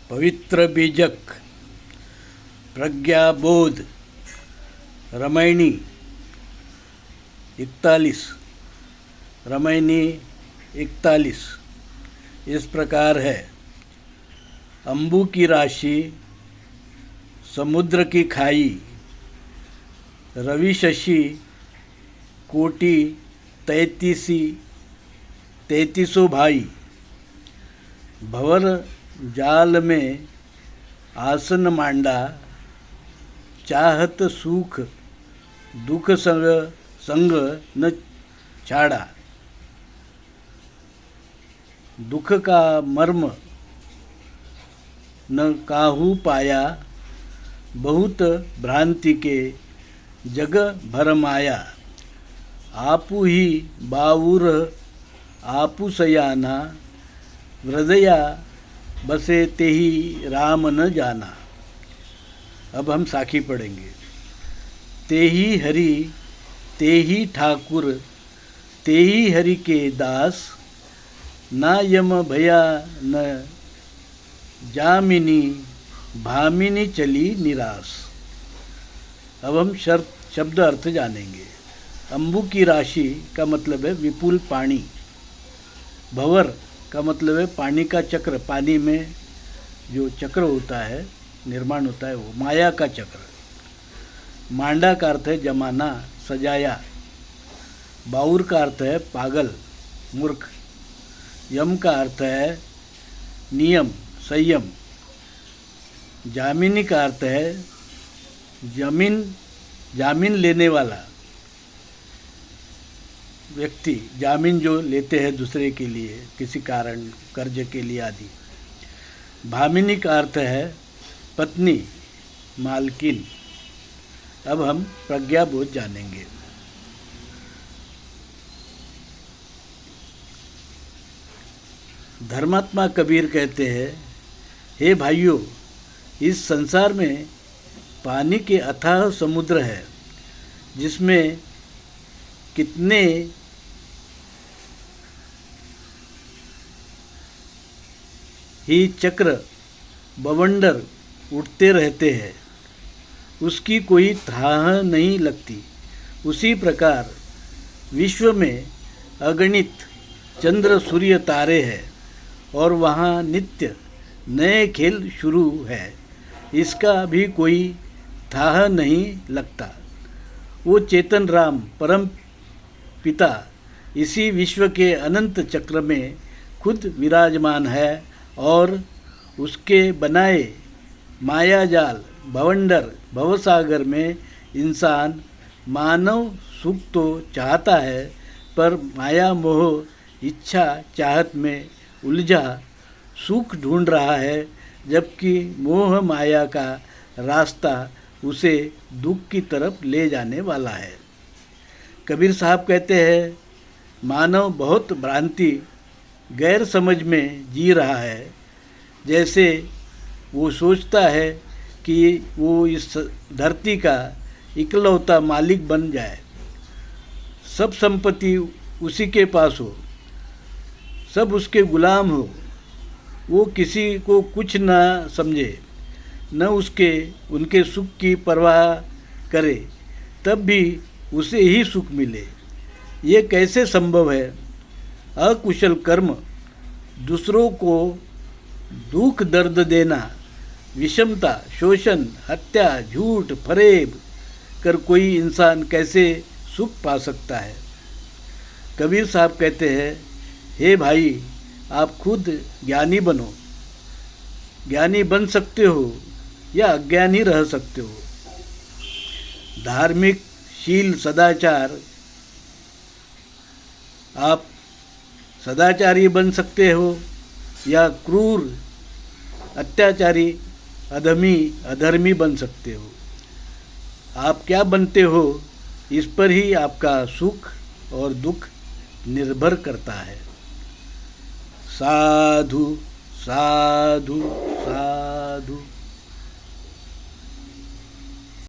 पवित्र बीजक, प्रज्ञाबोध, रामायणी 41, रामायणी 41 इस प्रकार है। अंबु की राशि, समुद्र की खाई, रवि शशि कोटि 33 भाई, भंवर जाल में आसन मांडा, चाहत सुख दुख संग न छाड़ा। दुख का मर्म न काहू पाया, बहुत भ्रांति के जग भर माया। आपू ही बावुर आपू सयाना, हृदया बसे ते ही राम न जाना। अब हम साखी पढ़ेंगे। ते ही हरि ते ही ठाकुर, ते ही हरि के दास, ना यम भया न जामिनी, भामिनी चली निरास। अब हम शब्द अर्थ जानेंगे। अंबु की राशि का मतलब है विपुल पानी। भंवर का मतलब है पानी का चक्र, पानी में जो चक्र होता है, निर्माण होता है वो माया का चक्र। मांडा का अर्थ है जमाना, सजाया। बाउर का अर्थ है पागल, मूर्ख। यम का अर्थ है नियम, संयम। जामिनी का अर्थ है जामीन लेने वाला व्यक्ति, जामीन जो लेते हैं दूसरे के लिए, किसी कारण, कर्ज के लिए आदि। भामिनी का अर्थ है पत्नी, मालकिन। अब हम प्रज्ञाबोध जानेंगे। धर्मात्मा कबीर कहते हैं, हे भाइयों, इस संसार में पानी के अथाह समुद्र है, जिसमें कितने ही चक्र बवंडर उठते रहते हैं, उसकी कोई थाह नहीं लगती। उसी प्रकार विश्व में अगणित चंद्र सूर्य तारे हैं और वहाँ नित्य नए खेल शुरू है, इसका भी कोई थाह नहीं लगता। वो चेतन राम परम पिता इसी विश्व के अनंत चक्र में खुद विराजमान है और उसके बनाए मायाजाल भवंडर भवसागर में इंसान मानव सुख तो चाहता है, पर माया मोह इच्छा चाहत में उलझा सुख ढूंढ रहा है, जबकि मोह माया का रास्ता उसे दुख की तरफ ले जाने वाला है। कबीर साहब कहते हैं, मानव बहुत भ्रांति गैर समझ में जी रहा है। जैसे वो सोचता है कि वो इस धरती का इकलौता मालिक बन जाए, सब संपत्ति उसी के पास हो, सब उसके गुलाम हो, वो किसी को कुछ ना समझे, न उनके सुख की परवाह करे, तब भी उसे ही सुख मिले। ये कैसे संभव है? अकुशल कर्म, दूसरों को दुख दर्द देना, विषमता, शोषण, हत्या, झूठ, फरेब कर कोई इंसान कैसे सुख पा सकता है? कबीर साहब कहते हैं, हे भाई, आप खुद ज्ञानी बनो। ज्ञानी बन सकते हो या अज्ञानी रह सकते हो। धार्मिक, शील, सदाचार, आप सदाचारी बन सकते हो या क्रूर, अत्याचारी, अधर्मी बन सकते हो। आप क्या बनते हो, इस पर ही आपका सुख और दुख निर्भर करता है। साधु साधु साधु।